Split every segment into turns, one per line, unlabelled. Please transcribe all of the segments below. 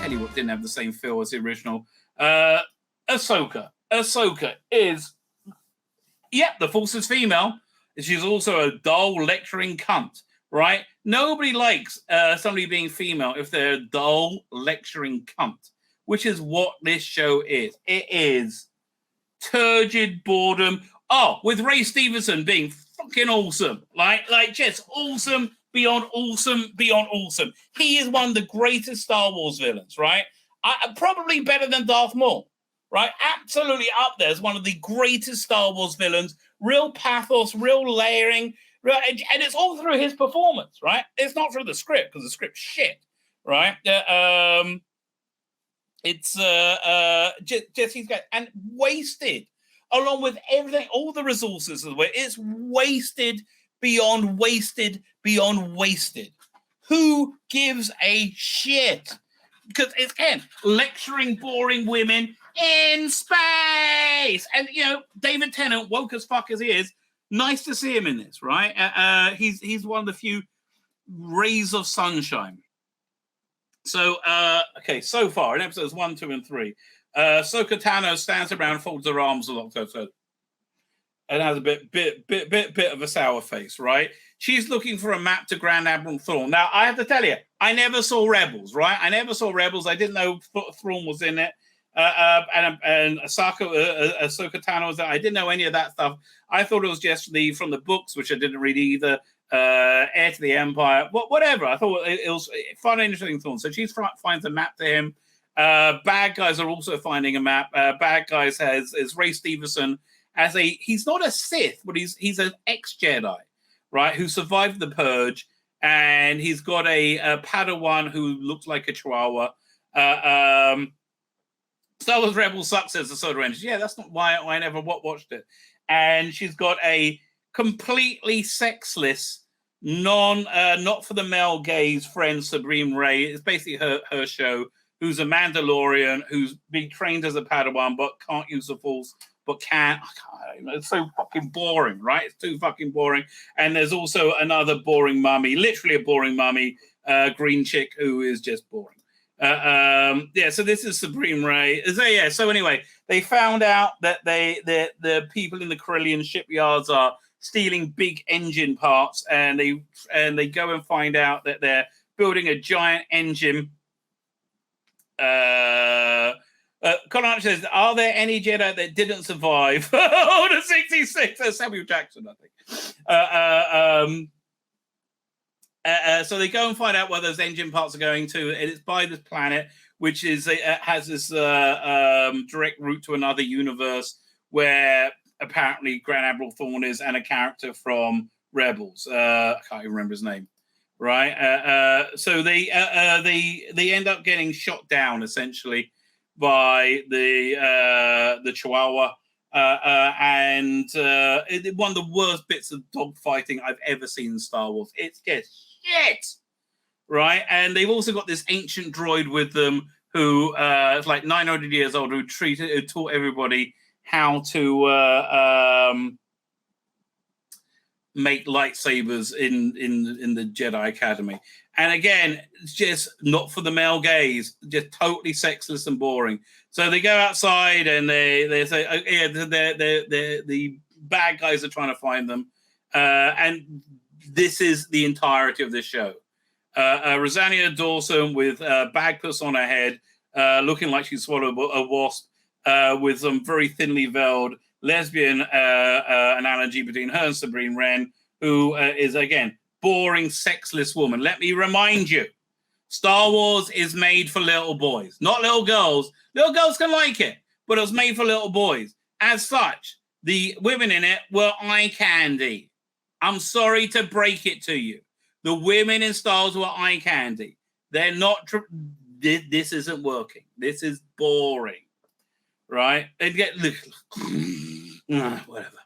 tell you what didn't have the same feel as the original. Ahsoka. Ahsoka is, the Force is female. She's also a dull, lecturing cunt, right? Nobody likes somebody being female if they're a dull, lecturing cunt, which is what this show is. It is turgid boredom. Oh, with Ray Stevenson being fucking awesome. Like just awesome, beyond awesome, beyond awesome. He is one of the greatest Star Wars villains, right? Probably better than Darth Maul, right? Absolutely up there as one of the greatest Star Wars villains. Real pathos, real layering, and it's all through his performance, right? It's not through the script, because the script's shit, right? It's just he's got, and wasted, along with everything, all the resources of the way. It's wasted beyond wasted beyond wasted. Who gives a shit? Because it's, again, lecturing boring women in space. And, David Tennant, woke as fuck as he is, nice to see him in this, right? He's one of the few rays of sunshine. So, so far in episodes 1, 2, and 3, Ahsoka Tano stands around, folds her arms a lot, and has a bit of a sour face, right? She's looking for a map to Grand Admiral Thrawn. Now, I have to tell you, I never saw Rebels, right? I never saw Rebels. I didn't know Thrawn was in it. And Ahsoka Tano was there. I didn't know any of that stuff. I thought it was just from the books, which I didn't read either. Heir to the Empire, whatever. I thought it was fun and interesting thought. So she finds a map to him. Bad guys are also finding a map. Bad guys is Ray Stevenson as he's not a Sith, but he's an ex-Jedi, right, who survived the Purge, and he's got a Padawan who looks like a Chihuahua. Star Wars Rebels sucks as a soda engine. Yeah, that's not why I never watched it. And she's got a completely sexless, not for the male gaze friend, Sabrine Ray. It's basically her show, who's a Mandalorian, who's been trained as a Padawan, but can't use the Force, but can. It's so fucking boring, right? It's too fucking boring. And there's also another boring mummy, literally a boring mummy, green chick, who is just boring. So this is Sabrine Ray. So anyway, they found out that the people in the Corellian shipyards are stealing big engine parts, and they go and find out that they're building a giant engine. Conrad says, "Are there any Jedi that didn't survive?" The 66. Samuel Jackson, I think. So they go and find out where those engine parts are going to, and it's by this planet, which has this direct route to another universe where apparently Grand Admiral Thrawn is, and a character from Rebels. I can't even remember his name. Right. So they end up getting shot down essentially by the Chihuahua. And one of the worst bits of dogfighting I've ever seen in Star Wars. It's just shit, right? And they've also got this ancient droid with them who is like 900 years old, who taught everybody how to make lightsabers in the Jedi Academy. And again, it's just not for the male gaze, just totally sexless and boring. So they go outside and they say, the bad guys are trying to find them. And this is the entirety of this show. Rosanna Dawson with bagpuss on her head, looking like she swallowed a wasp, with some very thinly veiled lesbian analogy between her and Sabrine Wren, who is, again, boring, sexless woman. Let me remind you, Star Wars is made for little boys, not little girls. Little girls can like it, but it was made for little boys. As such, the women in it were eye candy. I'm sorry to break it to you. The women in Star Wars were eye candy. They're not... This isn't working. This is boring. Right? And whatever.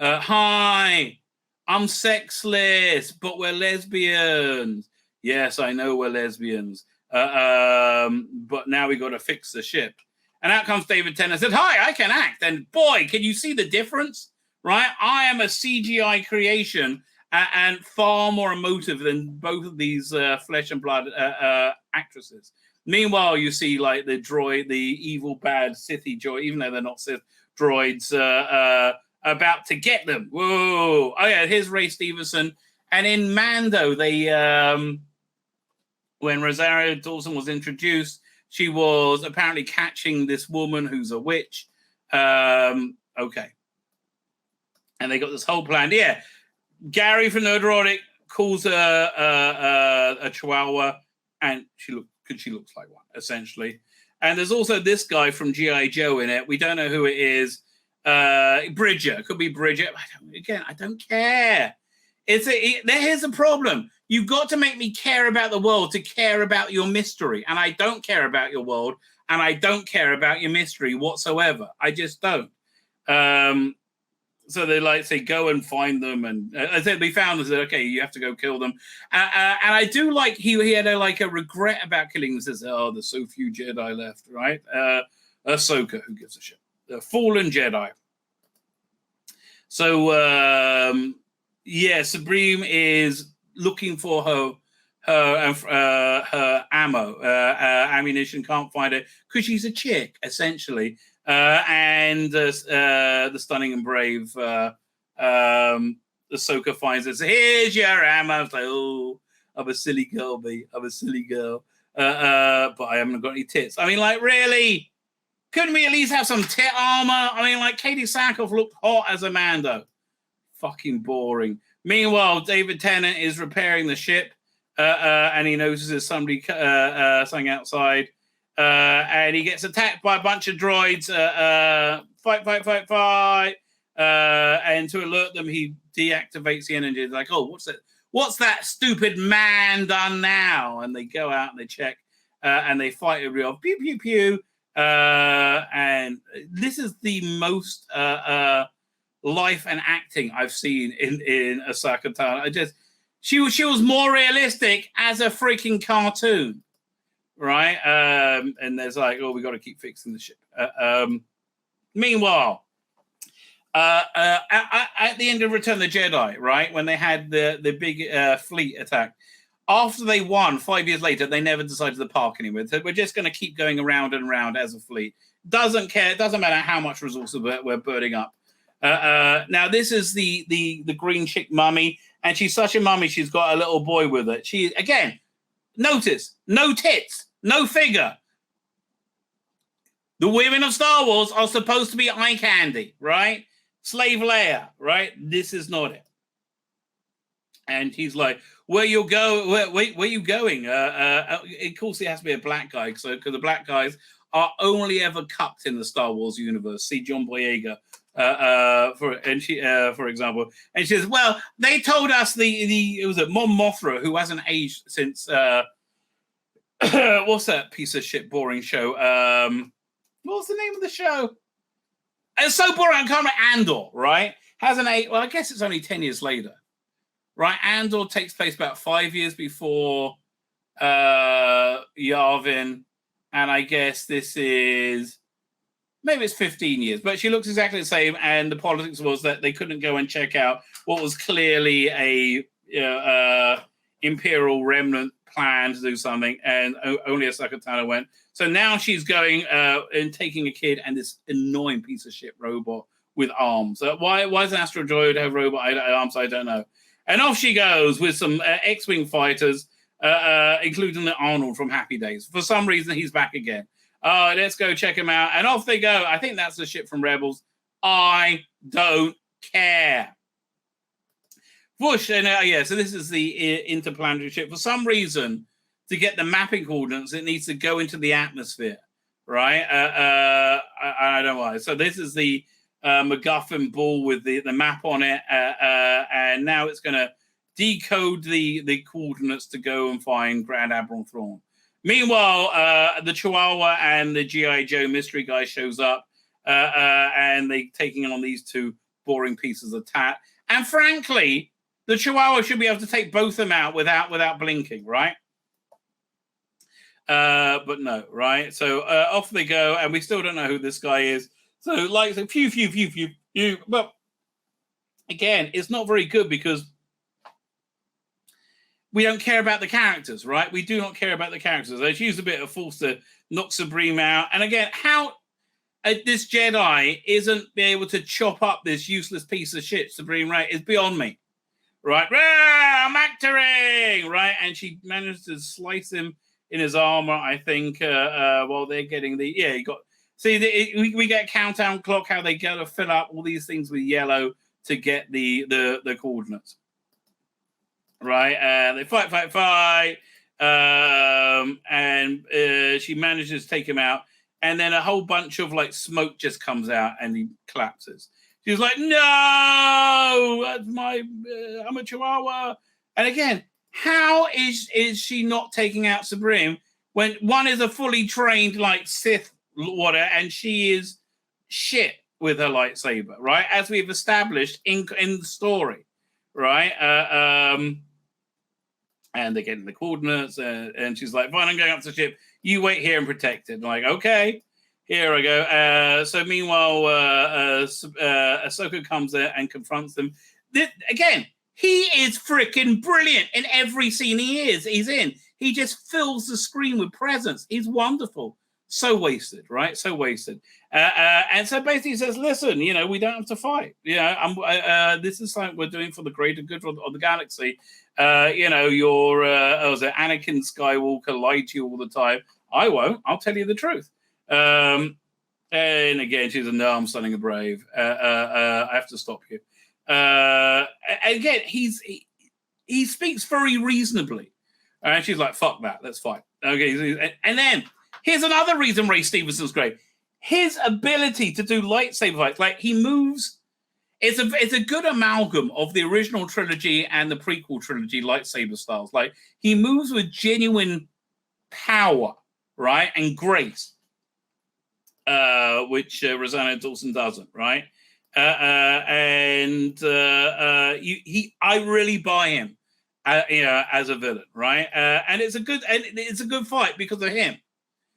Hi, I'm sexless, but we're lesbians. Yes, I know we're lesbians. But now we got to fix the ship. And out comes David Tennant and said, "Hi, I can act." And boy, can you see the difference? Right? I am a CGI creation and far more emotive than both of these flesh and blood actresses. Meanwhile, you see like the droid, the evil, bad Sithy droid, even though they're not Sith droids, about to get them. Whoa! Oh yeah, here's Ray Stevenson. And in Mando, they when Rosario Dawson was introduced, she was apparently catching this woman who's a witch. Okay, and they got this whole plan. Yeah, Gary from Nerdrotic calls her a Chihuahua, and she looks like one essentially. And there's also this guy from G.I. Joe in it. We don't know who it is. Bridger, could be Bridger. I don't care. Here's the problem. You've got to make me care about the world to care about your mystery. And I don't care about your world. And I don't care about your mystery whatsoever. I just don't. So they like say, go and find them. And I said, we found them. Said, okay, you have to go kill them. And I do like he had a regret about killing them. Says, oh, there's so few Jedi left, right? Ahsoka, who gives a shit? The fallen Jedi. So, Supreme is looking for her ammunition, can't find it because she's a chick, essentially. And the stunning and brave Ahsoka finds it. So here's your ammo. It's like, oh, I'm a silly girl, B. I'm a silly girl. But I haven't got any tits. I mean, like, really? Couldn't we at least have some tit armor? I mean, like, Katie Sackhoff looked hot as a Mando. Fucking boring. Meanwhile, David Tennant is repairing the ship, and he notices somebody something outside, and he gets attacked by a bunch of droids. Fight! And to alert them, he deactivates the energy. It's like, oh, what's that? What's that stupid man done now? And they go out and they check, and they fight everybody off. Pew pew pew. And this is the most life and acting I've seen in Ahsoka Tano. She was more realistic as a freaking cartoon, right? And there's like, oh, we got to keep fixing the ship. Meanwhile, at the end of Return of the Jedi, right, when they had the big fleet attack, after they won 5 years later, they never decided to park anywhere. So we're just going to keep going around and around as a fleet. Doesn't care. It doesn't matter how much resources we're burning up. Now, this is the green chick mummy, and she's such a mummy, she's got a little boy with her. She, again, notice, no tits, no figure. The women of Star Wars are supposed to be eye candy, right? Slave Leia, right? This is not it. And he's like, where you go? Where you going? Of course, it has to be a black guy, because the black guys are only ever cupped in the Star Wars universe. See John Boyega, for example, and she says, well, they told us it was Mon Mothra, who hasn't aged since what's that piece of shit boring show? What was the name of the show? It's so boring. I can't remember. Andor, right? Hasn't aged. Well, I guess it's only 10 years later. Right, Andor takes place about 5 years before Yavin, and I guess this is maybe it's 15 years, but she looks exactly the same. And the politics was that they couldn't go and check out what was clearly a imperial remnant plan to do something, and only Ahsoka Tano went. So now she's going and taking a kid and this annoying piece of shit robot with arms. Why does an astro droid have robot arms? I don't know. And off she goes with some X-Wing fighters, including the Arnold from Happy Days. For some reason, he's back again. Let's go check him out. And off they go. I think that's the ship from Rebels. I don't care. Whoosh. And so this is the interplanetary ship. For some reason, to get the mapping coordinates, it needs to go into the atmosphere, right? I don't know why. So this is the MacGuffin ball with the map on it, and now it's going to decode the coordinates to go and find Grand Admiral Thrawn. Meanwhile, the Chihuahua and the G.I. Joe mystery guy shows up, and they're taking on these two boring pieces of tat. And frankly, the Chihuahua should be able to take both of them out without blinking, right? But no, right? So off they go, and we still don't know who this guy is. So, like, phew. But again, it's not very good because we don't care about the characters, right? We do not care about the characters. They use a bit of force to knock Supreme out. And again, how this Jedi isn't be able to chop up this useless piece of shit, Supreme Ray, is beyond me, right? I'm actoring, right? And she managed to slice him in his armor, I think, while they're getting the, you got, see, we get a countdown clock, how they got to fill up all these things with yellow to get the coordinates, right? They fight, and she manages to take him out. And then a whole bunch of like smoke just comes out and he collapses. She's like, no, that's I'm a chihuahua. And again, how is she not taking out Supreme when one is a fully trained like Sith Lord and she is shit with her lightsaber, right? As we've established in the story, right? And they're getting the coordinates and she's like, fine, I'm going up to the ship. You wait here and protect it. I'm like, okay, here I go. So meanwhile, Ahsoka comes there and confronts them. Again, he is freaking brilliant in every scene he's in. He just fills the screen with presence. He's wonderful. So wasted, right? So wasted. And so basically he says, listen, we don't have to fight. This is something we're doing for the greater good of the galaxy. Your Anakin Skywalker lied to you all the time. I won't. I'll tell you the truth. And again, she's no, I'm stunning the brave. I have to stop you. Again, he speaks very reasonably. And she's like, fuck that. Let's fight. Okay. And then here's another reason Ray Stevenson's great. His ability to do lightsaber fights, like he moves. It's a good amalgam of the original trilogy and the prequel trilogy lightsaber styles. Like he moves with genuine power, right, and grace, which Rosanna Dawson doesn't, right? I really buy him, as a villain, right? And it's a good fight because of him,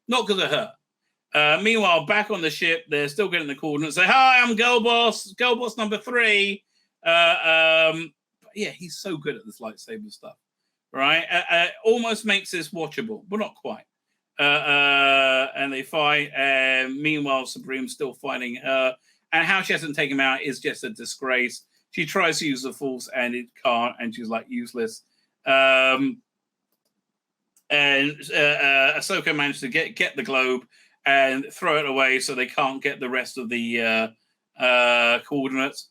not because of her. Meanwhile, back on the ship, they're still getting the coordinates. Say, hi, I'm Girl Boss number 3. Yeah, he's so good at this lightsaber stuff, right? Almost makes this watchable, but not quite. And they fight. Meanwhile, Supreme's still fighting her. And how she hasn't taken him out is just a disgrace. She tries to use the Force and it can't, and she's like useless. And Ahsoka managed to get the globe and throw it away so they can't get the rest of the coordinates.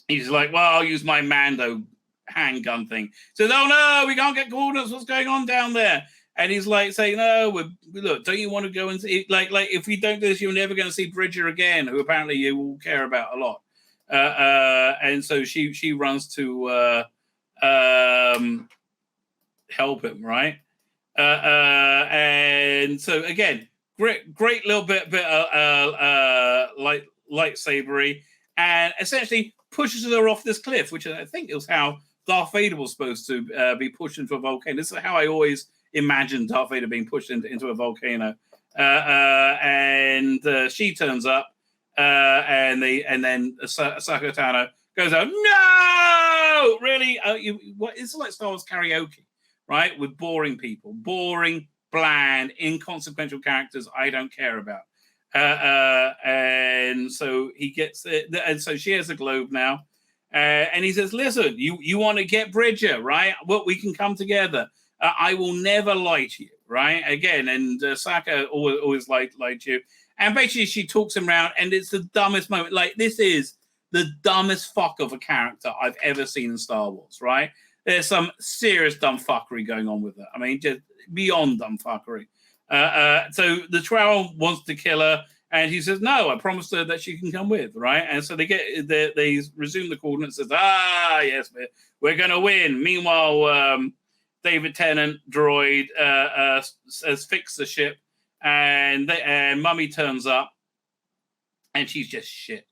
He's like, well, I'll use my Mando handgun thing. So, no, we can't get coordinates. What's going on down there? And he's like saying, no, look, don't you want to go and see, like if we don't do this, you're never going to see Bridger again, who apparently you will care about a lot. And so she runs to help him, right? And so again, great little bit lightsabery, and essentially pushes her off this cliff, which I think is how Darth Vader was supposed to be pushed into a volcano. This is how I always imagined Darth Vader being pushed into a volcano. And she turns up, and then Ahsoka Tano goes out. No, really? What? It's like Star Wars karaoke, right? With boring people, boring, bland, inconsequential characters I don't care about. And so he gets it, and so she has a globe now. And he says, listen, you want to get Bridger, right? Well, we can come together. I will never lie to you, right? Again, and Saka always lied to you. And basically she talks him around, and it's the dumbest moment. Like, this is the dumbest fuck of a character I've ever seen in Star Wars, right? There's some serious dumb fuckery going on with her. I mean, just beyond dumb fuckery. So the Troll wants to kill her, and he says, no, I promised her that she can come with, right? And so they resume the coordinates, says, yes, we're going to win. Meanwhile, David Tennant, droid, has fixed the ship, and Mummy turns up, and she's just shit.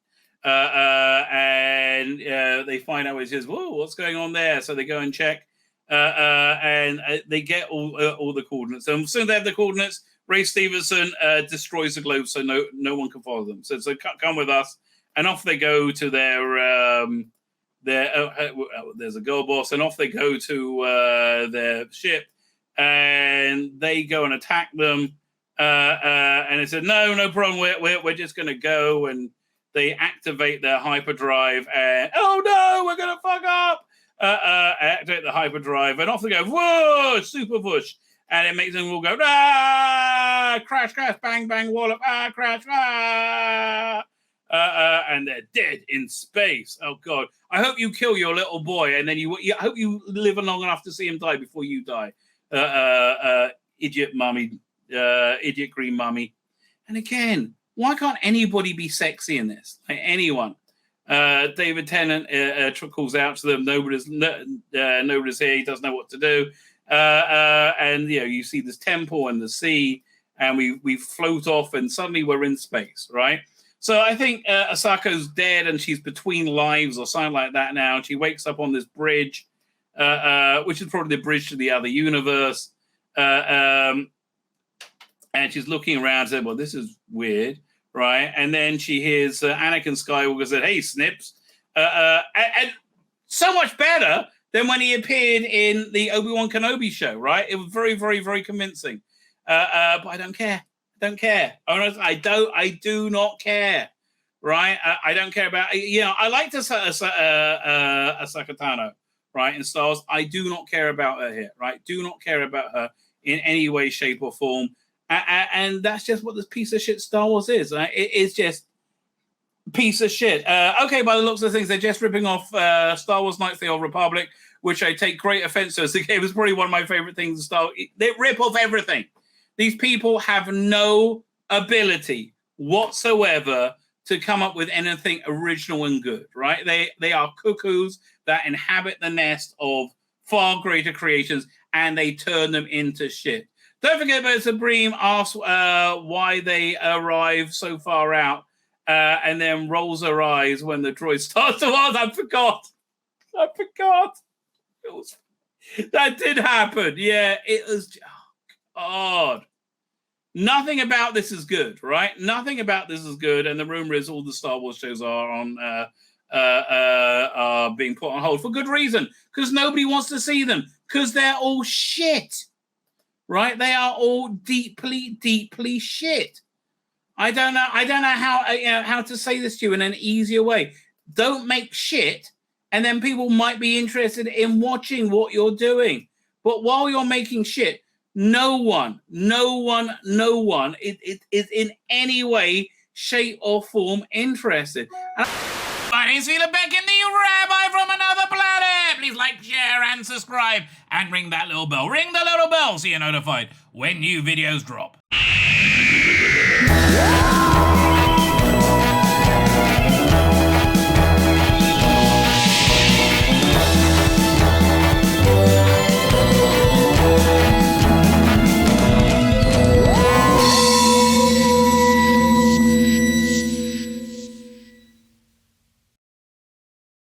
And they find out, he says, whoa, what's going on there? So they go and check, and they get all the coordinates. So as soon as they have the coordinates, Ray Stevenson destroys the globe so no one can follow them. So come with us, and off they go to their there's a girl boss, and off they go to their ship, and they go and attack them. And it said, no problem. We're just going to go, and they activate their hyperdrive, and oh no, we're going to fuck up. Activate the hyperdrive, and off they go. Whoosh, super whoosh, and it makes them all go crash, bang, wallop, crash, and they're dead in space. Oh God! I hope you kill your little boy, and then I hope you live long enough to see him die before you die. Idiot mummy. Idiot green mummy. And again, why can't anybody be sexy in this? Like anyone. David Tennant calls out to them. Nobody's here. He doesn't know what to do. And you see this temple and the sea, and we float off, and suddenly we're in space, right? So I think Ahsoka's dead, and she's between lives or something like that now. And she wakes up on this bridge, which is probably the bridge to the other universe. And she's looking around and said, well, this is weird, right? And then she hears Anakin Skywalker said, hey, Snips. And so much better than when he appeared in the Obi-Wan Kenobi show, right? It was very, very, very convincing. But I don't care. I do not care, right? I don't care about, I like Ahsoka Tano, right, in Star Wars. I do not care about her here, right? Do not care about her in any way, shape, or form. And that's just what this piece of shit Star Wars is. Right? It is just piece of shit. Okay, by the looks of things, they're just ripping off Star Wars Knights of the Old Republic, which I take great offense to. It was probably one of my favorite things in Star Wars. They rip off everything. These people have no ability whatsoever to come up with anything original and good, right? They are cuckoos that inhabit the nest of far greater creations, and they turn them into shit. Don't forget about Supreme asks why they arrive so far out, and then rolls her eyes when the droid starts to ask. I forgot. That did happen. Yeah, it was. Oh, God. Nothing about this is good, right? Nothing about this is good. And the rumor is all the Star Wars shows are on being put on hold for good reason, because nobody wants to see them, because they're all shit. Right? They are all deeply, deeply shit. I don't know how to say this to you in an easier way. Don't make shit, and then people might be interested in watching what you're doing. But while you're making shit, no one is in any way, shape, or form interested. My name's Tzvi Lebetkin, the Rabbi from another planet. Please like, share, and subscribe, and ring that little bell. Ring the little bell so you're notified when new videos drop.